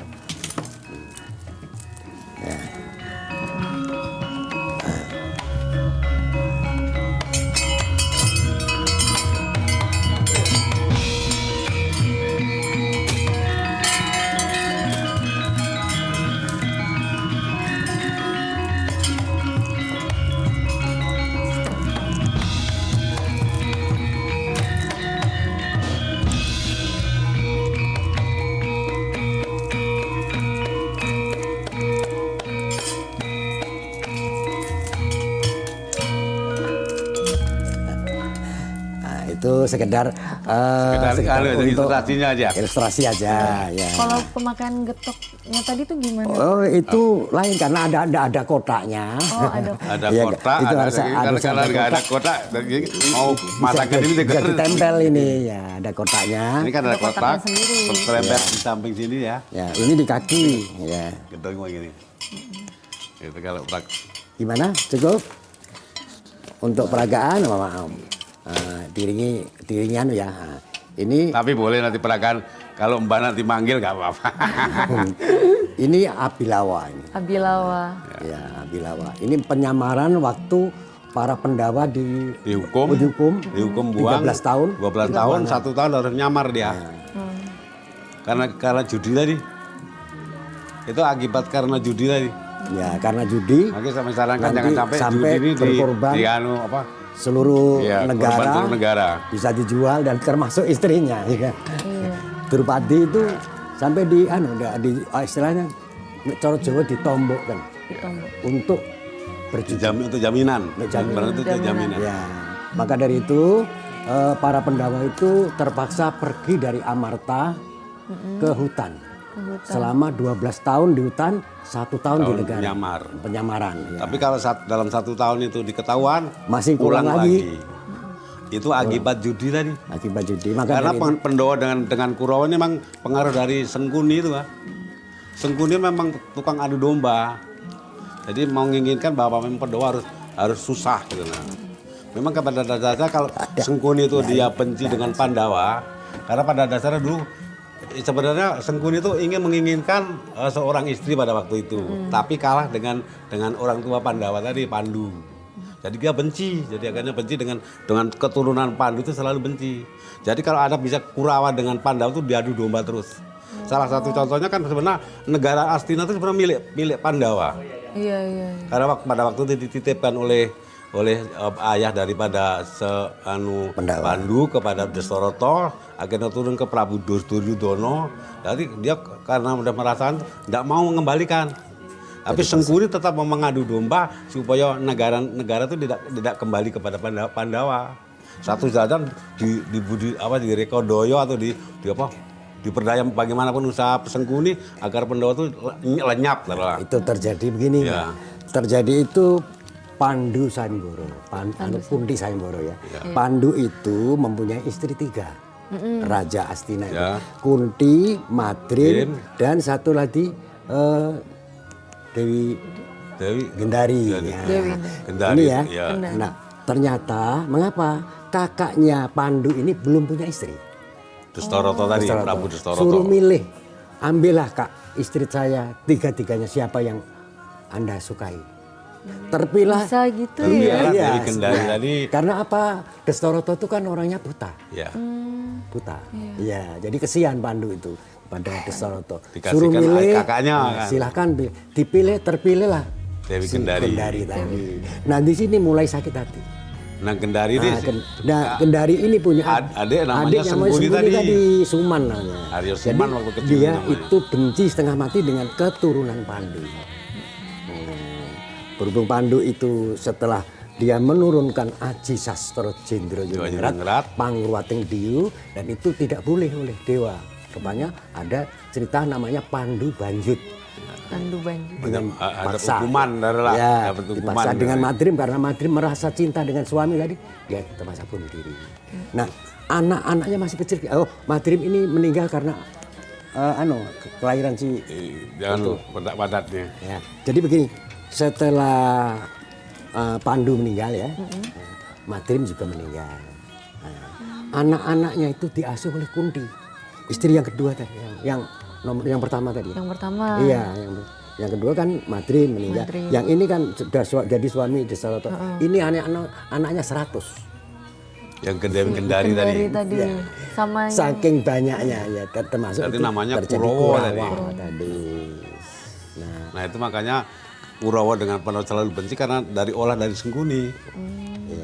Nah, itu sekedar Ilustrasinya aja. ilustrasi aja ya. Kalau pemakaian getoknya tadi tuh gimana? Oh, itu lain karena ada kotaknya. Oh, ada. Ada Iya, kotak, itu ada harus karena nggak ada kotak, jadi mau masakan ini bisa juga ditempel ini ya, ada kotaknya. Ini kan ada Ada kotaknya kotak, sendiri. terlempar di samping sini ya. Ya, ini di kaki ya. Gedung kayak gini. Itu kalau Gimana? Cukup? untuk peragaan diiringi anu ya. Ini Tapi boleh nanti peragaan kalau Mbak nanti manggil nggak apa-apa. ini abilawa ini. Abilawa. Ya, abilawa. Ini penyamaran waktu para pendawa Dihukum buang 13 tahun. 12 tahun, 1 tahun harus nyamar dia. Karena judi tadi. Itu akibat karena judi tadi. Ya, karena judi. Makanya sampai saran kan Nanti jangan sampai sampai judi ini berkorban. di anu apa? Seluruh Iya, korban seluruh negara. bisa dijual dan termasuk istrinya, ya kan? Iya. Drupadi itu sampai istilahnya cara Jawa ditombok kan Ditombok. untuk berjudi. Untuk jaminan. Jaminan. Berarti itu jaminan. Ya, maka dari itu para pendawa itu terpaksa pergi dari Amarta ke hutan. Selama 12 tahun di hutan, 1 tahun di negara. Penyamaran. Ya. Tapi kalau dalam 1 tahun itu diketahuan, masih pulang lagi. Itu akibat judi tadi. Akibat judi. Maka Karena Pendowo dengan Kurawa ini memang pengaruh dari Sengkuni itu kan. Sengkuni memang tukang adu domba. Jadi mau menginginkan bahwa memang Pendowo harus susah gitu nah. Memang pada dasarnya kalau Sengkuni itu dia benci dengan Pandawa, karena pada dasarnya dulu sebenarnya Sengkuni itu menginginkan seorang istri pada waktu itu, tapi kalah dengan orang tua Pandawa tadi, Pandu. Jadi dia benci, jadi akhirnya benci dengan keturunan Pandu itu selalu benci. Jadi kalau ada bisa Kurawa dengan Pandawa itu diadu domba terus. Salah satu contohnya kan sebenarnya negara Astina itu sebenarnya milik Pandawa. Iya. Karena pada waktu itu dititipkan oleh ayah daripada Pandu kepada Dasarata, akhirnya turun ke Prabu Duryudono. Jadi dia karena udah merasakan tidak mau mengembalikan. Tapi Sengkuni tetap mau mengadu domba supaya negara itu tidak kembali kepada Pandawa. Satu jalan di Rekodoyo atau diperdaya bagaimanapun usaha Sengkuni agar Pandawa itu lenyap. Itu terjadi begini. Ya. Terjadi itu Pandu Saimboro, Kunti Saimboro ya. Pandu itu mempunyai istri 3, Raja Astina itu. Ya. Kunti, Madrim, dan satu lagi Dewi Gendari. Ya. Dewi Ini ya. Nah, ternyata mengapa kakaknya Pandu ini belum punya istri? Dasarata tadi, Prabu Dasarata. Suruh milih, ambillah kak istri saya 3-tiganya siapa yang Anda sukai. Terpilah. Bisa gitu Iya, ya. Dewi Gendari tadi. Karena apa? Dasarata itu kan orangnya buta. Ya. Buta. Iya, jadi kesian Pandu itu pada Dasarata. Dikasihkan Suruh milih kakaknya, kan? Silahkan dipilih, terpilihlah Dewi si Gendari. Gendari tadi. Nah di sini mulai sakit hati. Nah Gendari ini Gendari ini punya adik namanya Sengkuni tadi Suman namanya. Aryo Suman waktu kecil Dia namanya. itu benci setengah mati dengan keturunan Pandu. Berhubung Pandu itu setelah dia menurunkan Aji Sastro Jendro Yoningrat, Pangruwating Diyu, dan itu tidak boleh oleh dewa. Rupanya ada cerita namanya Pandu Banjut. Pandu Banjut. Ada hukuman lah. Ya, Dapat dipaksa dengan Madrim karena Madrim merasa cinta dengan suami tadi, dia terpaksa bunuh diri. Nah, anak-anaknya masih kecil. Oh, Madrim ini meninggal karena kelahiran si jangan padat-padatnya. ya. Jadi begini, setelah Pandu meninggal ya, Madrim juga meninggal. Nah, anak-anaknya itu diasuh oleh Kunti, istri yang kedua tadi, yang pertama tadi. Yang pertama. Iya, yang kedua kan Madrim meninggal. Yang ini kan sudah jadi suami Dasarata. Ini anaknya 100. Yang Gendari tadi. Ya. Sama Saking banyaknya ya termasuk Berarti itu namanya terjadi Kurawa tadi. Nah itu makanya Kurawa dengan Pandawa selalu benci karena olah dari Sengkuni.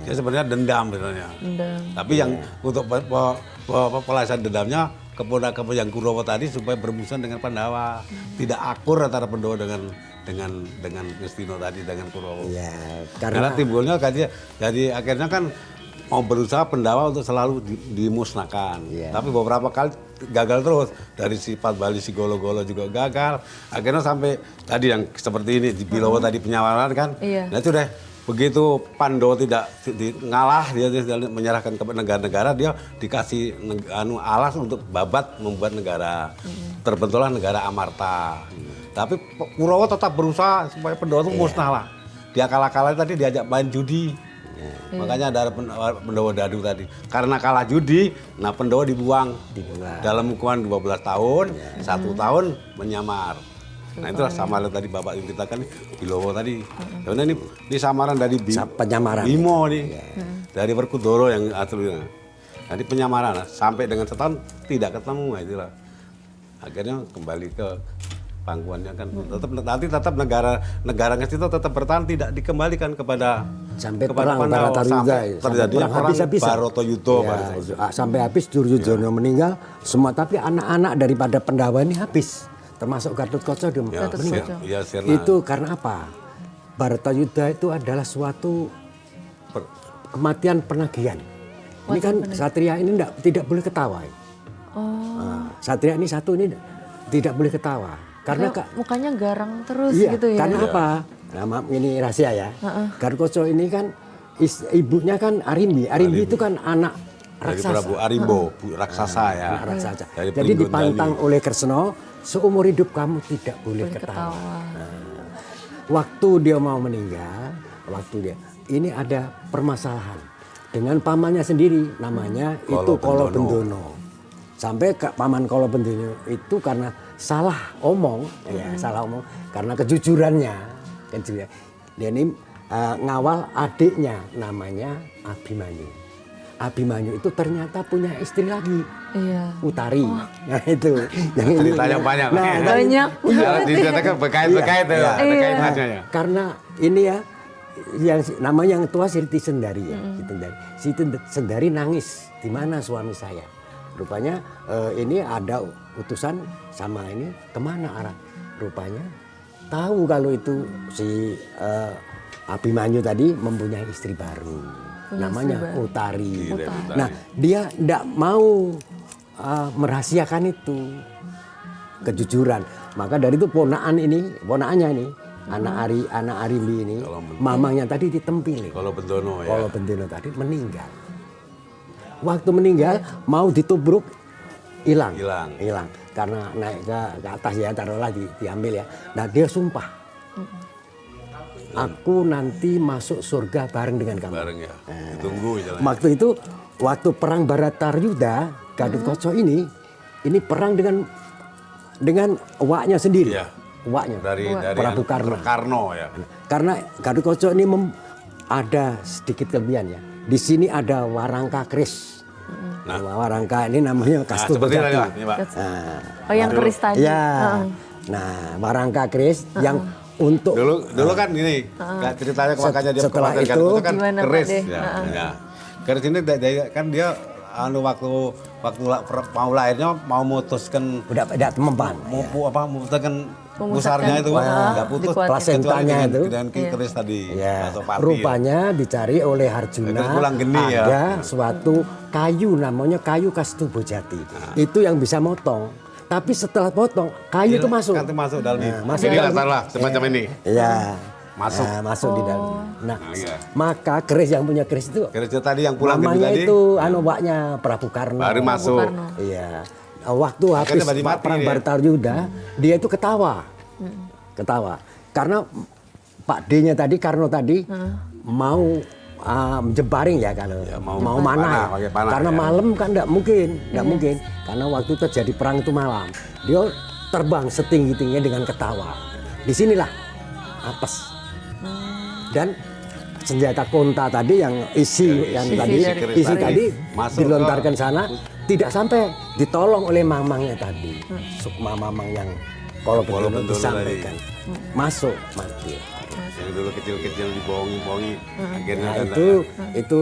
Dia sebenarnya dendam sebenarnya. Tapi yang untuk pelasan dendamnya keponakan yang Kurawa tadi supaya bermusuhan dengan Pandawa. Tidak akur antara Pandawa dengan Ngastina tadi dengan Kurawa. Ya, karena timbulnya jadi akhirnya kan mau berusaha Pandawa untuk selalu dimusnahkan. Tapi beberapa kali gagal terus. Dari sifat Bali si Golo-Golo juga gagal. Akhirnya sampai tadi yang seperti ini di Bilowo tadi penyawaran kan. Nah itu deh. Begitu Pandawa tidak ngalah, dia menyerahkan ke negara-negara, dia dikasih alas untuk membuat negara. Terbentuklah negara Amarta. Tapi Kurawa tetap berusaha supaya Pandawa itu musnah lah. Dia kalah-kalah tadi diajak main judi. Makanya ada Pendowo Dadu tadi. Karena kalah judi, nah Pendowo dibuang. Dalam hukuman 12 tahun, 1 tahun menyamar. Nah itulah samaran tadi Bapak yang ceritakan Bilowo tadi. Karena ini samaran dari Penyamaran. Bimo nih. Dari Werkudara yang aslinya. Jadi penyamaran sampai dengan setahun tidak ketemu, nah itulah. Akhirnya kembali ke pangkuannya kan. Tetap negara itu tetap bertahan, tidak dikembalikan kepada Sampai kepada perang Pandawa. Bharatayuda Sampai ya. terjadi Sampai perang habis-habisan. Baratoyuda. Ya, sampai habis Duryudana meninggal semua, tapi anak-anak daripada Pandawa ini habis, termasuk Gatotkaca meninggal. Ya, Sirna. Itu karena apa? Bharatayuda itu adalah suatu kematian penagihan. Ini kan Satria ini tidak boleh ketawa. Nah, Satria ini satu ini tidak boleh ketawa. Karena mukanya garang terus iya, gitu ya. karena apa? Nah, maaf, ini rahasia ya. Gatotkaca ini kan ibunya kan Arimbi. Arimbi itu kan anak dari raksasa. Prabu Arimbo, raksasa ya. Anak raksasa. Dari Jadi Pringgon dipantang Dali. oleh Kresna, seumur hidup kamu tidak boleh ketawa. Waktu dia mau meninggal, ini ada permasalahan dengan pamannya sendiri, namanya itu Kolo Bendono. Sampai paman Kolo Bendono itu karena salah omong, karena kejujurannya. Dia ini ngawal adiknya, namanya Abimanyu. Abimanyu itu ternyata punya istri lagi, Utari. Nah itu. Ceritanya banyak. Banyak. Diceritakan berkait-berkait ya. Karena ini ya, yang namanya yang tua Siti Sendari ya. Siti Sendari nangis, di mana suami saya? Rupanya ini ada utusan sama ini, kemana arah? Rupanya tahu kalau itu si Abimanyu tadi mempunyai istri baru. Namanya Utari. Nah, dia tidak mau merahasiakan itu kejujuran. Maka dari itu ponakannya ini, anak Arimbi ini, mamangnya tadi ditempili. Kolo Bendono ya. Kolo Bendono tadi meninggal. Waktu meninggal mau ditubruk hilang. Karena naik ke atas ya, taruhlah diambil ya. Nah, dia sumpah. Aku nanti masuk surga bareng dengan kamu. Bareng ya. Ditunggu jalan. Waktu itu, waktu perang Bharatayuda, Gatotkaca ini perang dengan uaknya sendiri. Iya. Uaknya. Dari Prabu Karno ya. Karena Gatotkaca ini ada sedikit kelebihan ya. Di sini ada Warangka Kris. Nah, Warangka ini namanya Kastu seperti Bojati. ini, Pak. Yang keris tadi. Ya. Nah, Warangka Kris yang untuk dulu kan gini, ceritanya makanya dia setelah keluar dari itu Gatotkaca kan gimana, Pak keris De? ya. Keris ini kan dia waktu mau lahirnya mau mutuskan udah mempan. memutuskan pusarnya itu nggak putus plasentanya itu. dengan keris tadi. Ya, atau pati. rupanya dicari oleh Arjuna Terus pulang geni ya. ada suatu kayu namanya kayu Kastu Bojati. Itu yang bisa motong. Tapi setelah potong kayu itu masuk. Kan masuk dalam ini. masuk Jadi dalam- salah semacam ini. Iya. Masuk. Masuk di dalam. Nah, iya. maka keris yang punya keris itu Keris itu tadi yang pulang geni namanya tadi. itu waknya Prabu Karno. Baru masuk. Iya. Waktu habis Akhirnya mati perang dia. Bharatayuda, dia itu ketawa. Ketawa. Karena Pak D-nya tadi, Karno tadi mau jebaring ya kalau mau mana. pakai panah, Karena ya. malam kan enggak mungkin, Karena waktu itu terjadi perang itu malam. Dia terbang setinggi-tingginya dengan ketawa. Disinilah apes. Dan senjata konta tadi yang isi keris tadi masuk dilontarkan ke- sana, tidak sampai ditolong oleh mamangnya tadi. Sukma mamang yang Kolo Bendono Bendono disampaikan. Masuk mati. Yang dulu kecil-kecil dibohongi, akhirnya Nah, kan itu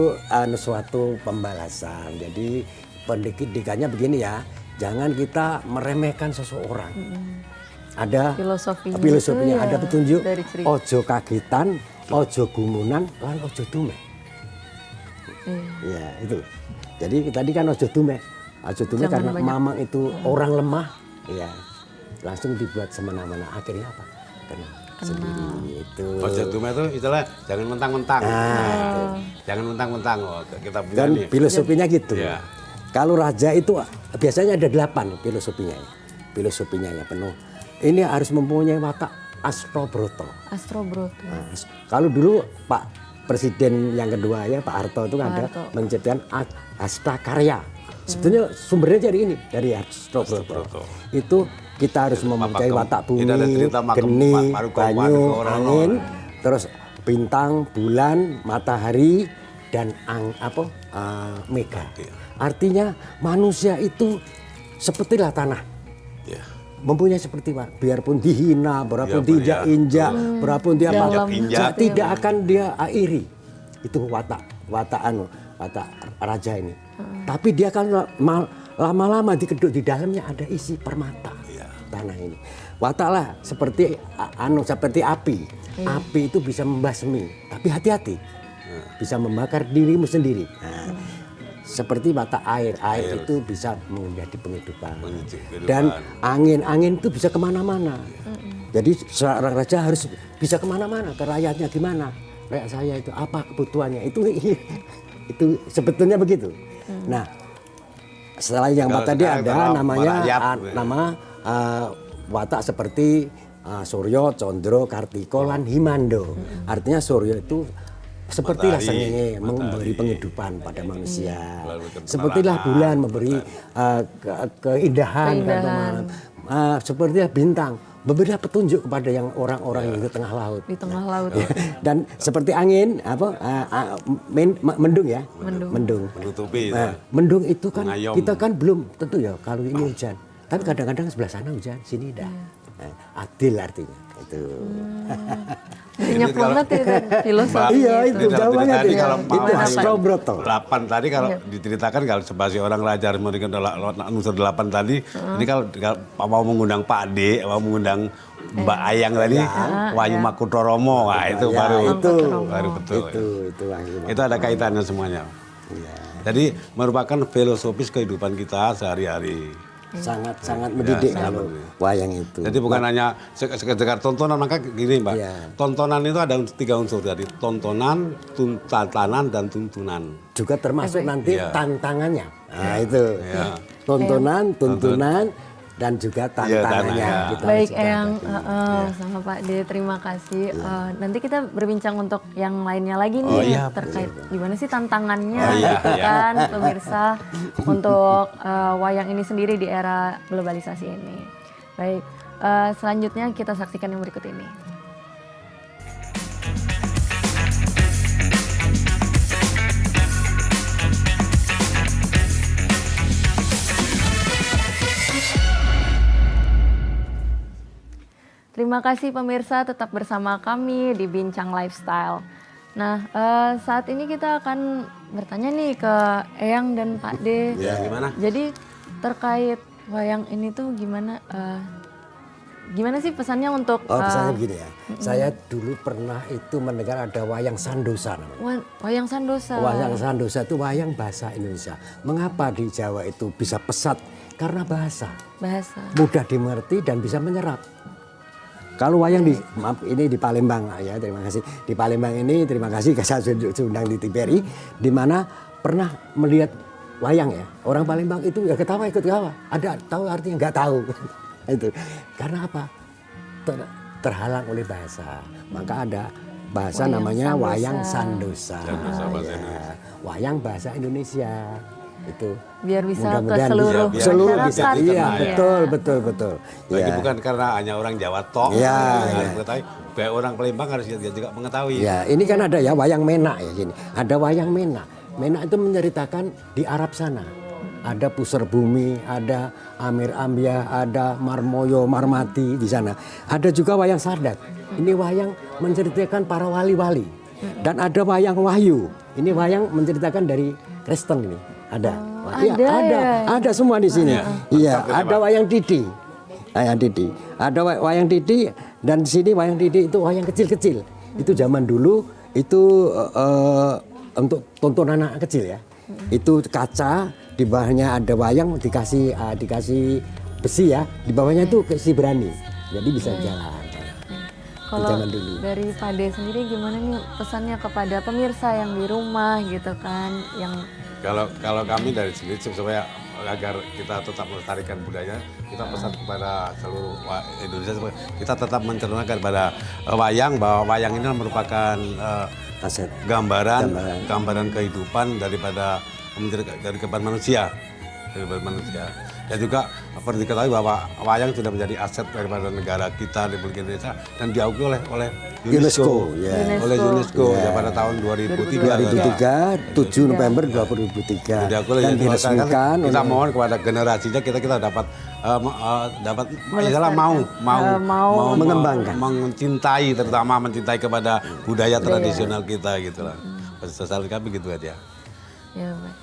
suatu pembalasan. Jadi pendidikannya begini ya, jangan kita meremehkan seseorang. Ada Filosofinya itu ada ya petunjuk dari cerita. ojo kagetan, ojo gumunan, lan ojo dume. Ya itu. Jadi tadi kan ojo dume. Ojo dume Jangan karena banyak- mamang itu orang lemah, ya langsung dibuat semena-mena. Akhirnya apa? Kena sendiri itu. ojo dume itu istilah jangan mentang-mentang. Jangan mentang-mentang. Kita bilang Dan nih. filosofinya gitu. Iya. Kalau raja itu biasanya ada 8 filosofinya. Filosofinya ya penuh. Ini harus mempunyai watak Astrobroto. Astrobroto. Nah, kalau dulu Pak presiden yang kedua ya Pak Harto itu ada Harto. menciptakan Hasta Karya. Sebetulnya sumbernya dari ini, dari Hastobroto. Itu kita harus mempunyai watak bumi, Itu ada cerita geni, Paruko, banyu, Paruko, angin, terus bintang, bulan, matahari, dan mega. Artinya manusia itu sepertilah tanah. Ya. Mempunyai seperti Pak, biarpun dihina, berapun Ya, diinjak, berapun dia Dalam injak. tidak akan dia iri. Itu watak raja ini. Tapi dia kan lama-lama dikeduk di dalamnya ada isi permata tanah ini. Wataklah seperti seperti api. Api itu bisa membasmi, tapi hati-hati. Bisa membakar dirimu sendiri. Nah, seperti watak air itu bisa menjadi penghidupan. Dan angin itu bisa kemana-mana. Jadi seorang raja harus bisa kemana-mana, ke rakyatnya gimana. Rakyat saya itu apa kebutuhannya, itu sebetulnya begitu. Nah, selain yang tadi ada namanya watak seperti Suryo, Condro, Kartiko, lan Himando. Artinya Suryo itu sepertilah sengenge memberi penghidupan pada manusia. Sepertilah bulan memberi keindahan. Sepertilah bintang memberi petunjuk kepada yang orang-orang yang di tengah laut. Di tengah laut. Dan seperti angin mendung ya. Mendung. Menutupi. Mendung itu kan Mengayom. kita kan belum tentu ya kalau ini hujan. Tapi kadang-kadang sebelah sana hujan, sini tidak. Adil artinya itu. Banyak banget itu filosofi. Iya, itu jawabannya tadi dia. kalau Itu Hastobroto. 8 tadi kalau diceritakan kalau sebagai orang raja memberikan unsur 8 tadi, ini kalau mau mengundang Pak D, mau mengundang Mbak Ayang tadi, Wahyu Makutoromo, nah itu baru betul. Itu ada kaitannya semuanya. Jadi merupakan filosofis kehidupan kita sehari-hari. Sangat mendidik kalau wayang itu. Jadi bukan hanya sekedar tontonan, maka gini Mbak, tontonan itu ada 3 unsur tadi, tontonan, tatanan, dan tuntunan. Juga termasuk nanti tantangannya. Nah itu, tontonan, tuntunan, dan juga tantangannya. Kita Baik harus Eyang sama Pak D, terima kasih. Nanti kita berbincang untuk yang lainnya lagi nih terkait gimana sih tantangannya gitu kan pemirsa untuk wayang ini sendiri di era globalisasi ini. Baik, selanjutnya kita saksikan yang berikut ini. Terima kasih pemirsa, tetap bersama kami di Bincang Lifestyle. Nah, saat ini kita akan bertanya nih ke Eyang dan Pak D. Ya, gimana? Jadi terkait wayang ini tuh gimana sih pesannya untuk... pesannya begini ya, saya dulu pernah itu mendengar ada wayang Sandosa namanya. Wayang Sandosa. Wayang Sandosa itu wayang bahasa Indonesia. Mengapa di Jawa itu bisa pesat? Karena bahasa. Mudah dimengerti dan bisa menyerap. Kalau wayang di Palembang ya, terima kasih. Di Palembang ini terima kasih saya undang di TVRI, di mana pernah melihat wayang ya. Orang Palembang itu ya ketawa ikut ketawa. Ada tahu artinya nggak tahu. Itu karena apa? Terhalang oleh bahasa. Maka ada bahasa Wayang namanya Sandosa. Wayang Sandosa. Bahasa Ya. Wayang bahasa Indonesia. Itu biar bisa ke mudah-mudahan seluruh seluruh bisa masyarakat. iya Ya. betul. Jadi Ya. bukan karena hanya orang Jawa tok, harus mengetahui. Baik orang Palembang harus juga mengetahui. Ya, ini kan ada ya wayang Menak ya sini. Ada wayang Menak. Menak itu menceritakan di Arab sana. Ada Pusar Bumi, ada Amir Ambyah, ada Marmoyo, Marmati di sana. Ada juga wayang Sardat. Ini wayang menceritakan para wali-wali. Dan ada wayang Wahyu. Ini wayang menceritakan dari Kristen ini. Ada. Ada semua di sini. Iya, ada wayang Didi. Ada wayang Didi dan di sini wayang Didi itu wayang kecil-kecil. Itu zaman dulu itu untuk tontonan anak kecil ya. Itu kaca, di bawahnya ada wayang dikasih besi ya. Di bawahnya itu si berani. Jadi bisa jalan. Kalau dari Pak D sendiri gimana nih pesannya kepada pemirsa yang di rumah gitu kan, yang Kalau kami dari sini supaya agar kita tetap melestarikan budaya, kita pesan kepada seluruh Indonesia supaya kita tetap menceritakan pada wayang bahwa wayang ini merupakan aset. gambaran kehidupan dari kehidupan manusia. Dan juga perlu diketahui bahwa wayang sudah menjadi aset daripada negara kita di Republik Indonesia dan diakui oleh UNESCO. Oleh UNESCO ya pada tahun 2003. 7 November 2003. Dan diresmikan. Kita mohon kepada generasinya kita dapat mau mengembangkan, mencintai, terutama mencintai kepada budaya tradisional kita gitulah. Pesan kami gitu aja. Ya, baik.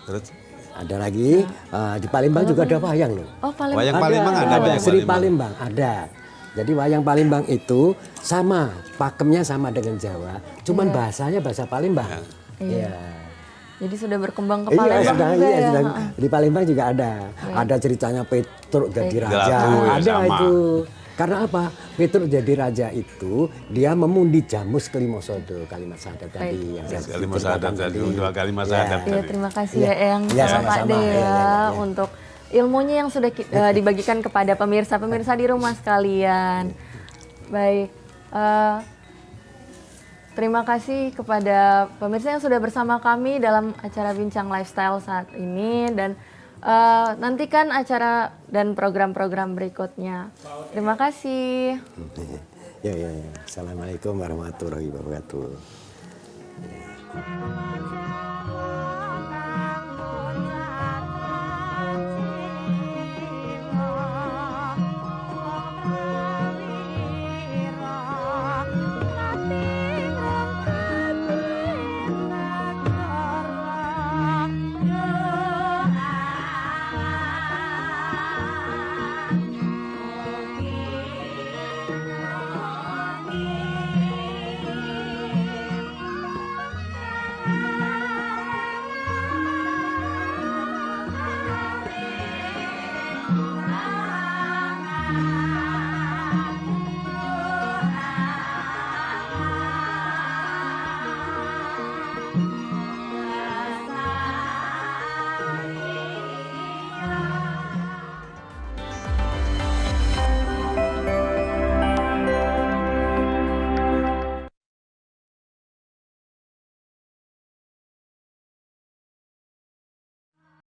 Terus ada lagi di Palembang juga ada wayang loh. Oh, Palembang. Wayang Palembang ada wayang Sri Palembang ada. Jadi wayang Palembang itu sama, pakemnya sama dengan Jawa, cuman bahasanya bahasa Palembang. Iya. Jadi sudah berkembang ke Palembang juga ya. Sudah. Di Palembang juga ada. Ada ceritanya Petruk jadi raja. Gelatu, ya, Ada sama. itu. Karena apa? Petruk jadi raja itu dia memundi jamus kelima sodo kalimat syahadat tadi yang saya kalimat ceritakan syahadat, tadi. dua kalimat syahadat. Iya, terima kasih ya Eyang Ya, sama Pak sama-sama. De Ya. untuk ilmunya yang sudah dibagikan kepada pemirsa di rumah sekalian. Baik, terima kasih kepada pemirsa yang sudah bersama kami dalam acara Bincang Lifestyle saat ini dan nantikan acara dan program-program berikutnya. Terima kasih. Ya. Assalamualaikum warahmatullahi wabarakatuh.